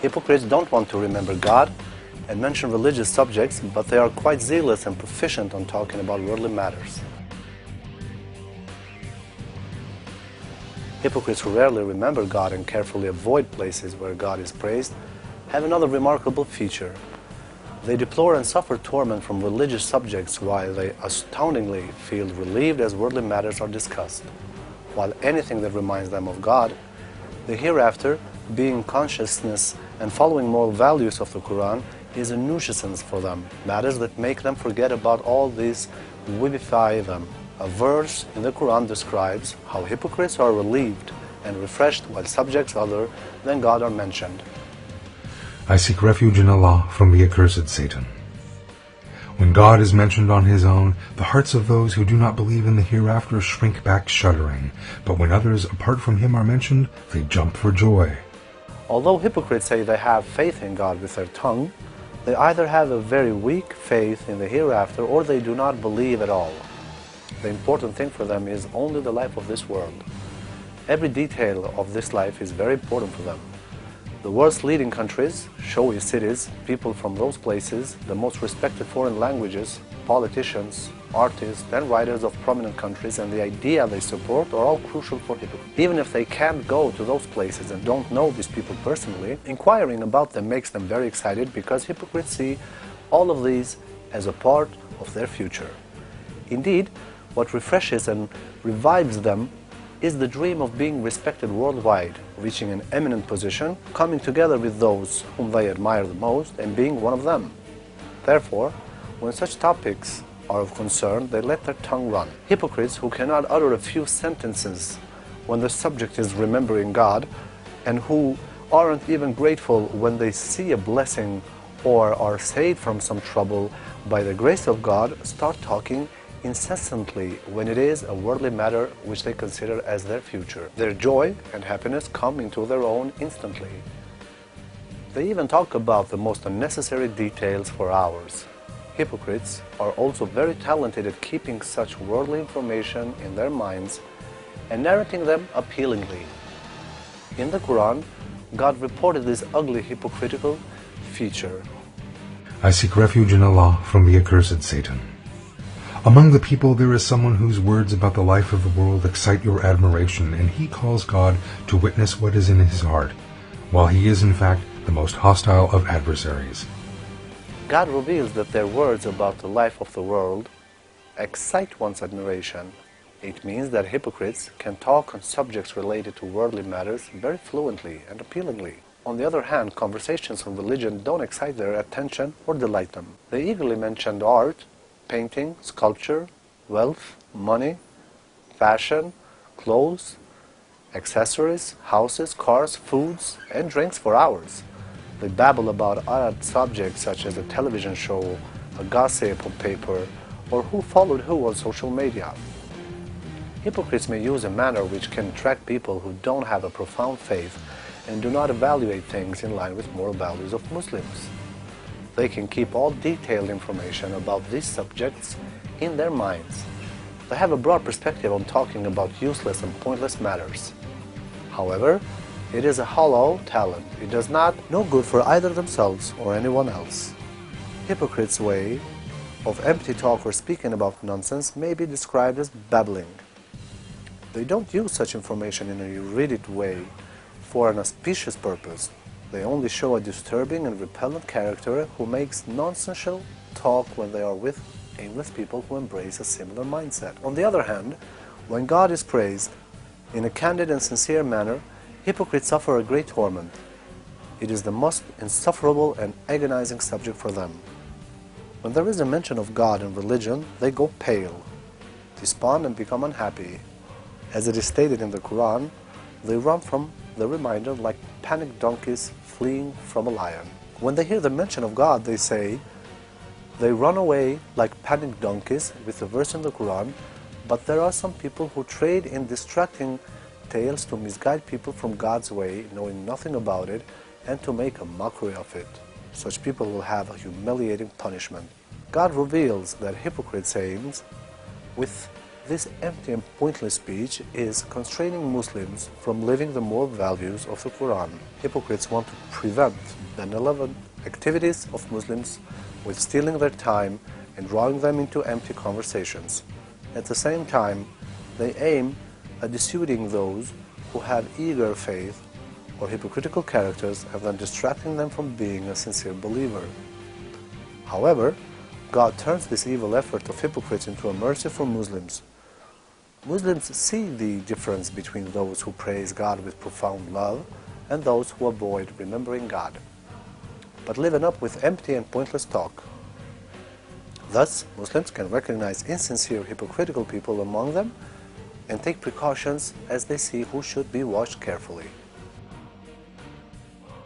Hypocrites don't want to remember God and mention religious subjects, but they are quite zealous and proficient on talking about worldly matters. Hypocrites who rarely remember God and carefully avoid places where God is praised have another remarkable feature. They deplore and suffer torment from religious subjects while they astoundingly feel relieved as worldly matters are discussed. While anything that reminds them of God, the hereafter, being consciousness and following moral values of the Qur'an, is a nuisance for them, matters that make them forget about all these, vivify them. A verse in the Qur'an describes how hypocrites are relieved and refreshed while subjects other than God are mentioned. I seek refuge in Allah from the accursed Satan. When God is mentioned on His own, the hearts of those who do not believe in the hereafter shrink back shuddering, but when others apart from Him are mentioned, they jump for joy. Although hypocrites say they have faith in God with their tongue, they either have a very weak faith in the hereafter or they do not believe at all. The important thing for them is only the life of this world. Every detail of this life is very important for them. The world's leading countries, showy cities, people from those places, the most respected foreign languages, politicians, artists and writers of prominent countries, and the idea they support are all crucial for hypocrites. Even if they can't go to those places and don't know these people personally, inquiring about them makes them very excited because hypocrites see all of these as a part of their future. Indeed, what refreshes and revives them is the dream of being respected worldwide, reaching an eminent position, coming together with those whom they admire the most, and being one of them. Therefore, when such topics are of concern, they let their tongue run. Hypocrites who cannot utter a few sentences when the subject is remembering God, and who aren't even grateful when they see a blessing or are saved from some trouble by the grace of God, start talking incessantly when it is a worldly matter which they consider as their future. Their joy and happiness come into their own instantly. They even talk about the most unnecessary details for hours. Hypocrites are also very talented at keeping such worldly information in their minds and narrating them appealingly. In the Quran, God reported this ugly hypocritical feature. I seek refuge in Allah from the accursed Satan. Among the people there is someone whose words about the life of the world excite your admiration, and he calls God to witness what is in his heart, while he is in fact the most hostile of adversaries. God reveals that their words about the life of the world excite one's admiration. It means that hypocrites can talk on subjects related to worldly matters very fluently and appealingly. On the other hand, conversations on religion don't excite their attention or delight them. They eagerly mention art, painting, sculpture, wealth, money, fashion, clothes, accessories, houses, cars, foods, and drinks for hours. They babble about odd subjects such as a television show, a gossip on paper, or who followed who on social media. Hypocrites may use a manner which can attract people who don't have a profound faith and do not evaluate things in line with moral values of Muslims. They can keep all detailed information about these subjects in their minds. They have a broad perspective on talking about useless and pointless matters. However, it is a hollow talent. It does not no good for either themselves or anyone else. Hypocrites' way of empty talk or speaking about nonsense may be described as babbling. They don't use such information in a erudite way for an auspicious purpose. They only show a disturbing and repellent character who makes nonsensical talk when they are with aimless people who embrace a similar mindset. On the other hand, when God is praised in a candid and sincere manner, hypocrites suffer a great torment. It is the most insufferable and agonizing subject for them. When there is a mention of God and religion, they go pale, despond and become unhappy. As it is stated in the Quran, they run from the reminder like panicked donkeys fleeing from a lion. When they hear the mention of God, they say, they run away like panicked donkeys, with a verse in the Quran, but there are some people who trade in distracting tales to misguide people from God's way, knowing nothing about it, and to make a mockery of it. Such people will have a humiliating punishment. God reveals that hypocrites aims with This empty and pointless speech is constraining Muslims from living the moral values of the Qur'an. Hypocrites want to prevent the benevolent activities of Muslims with stealing their time and drawing them into empty conversations. At the same time, they aim at dissuading those who have eager faith or hypocritical characters and then distracting them from being a sincere believer. However, God turns this evil effort of hypocrites into a mercy for Muslims. Muslims see the difference between those who praise God with profound love and those who avoid remembering God, but live it up with empty and pointless talk. Thus, Muslims can recognize insincere, hypocritical people among them and take precautions as they see who should be watched carefully.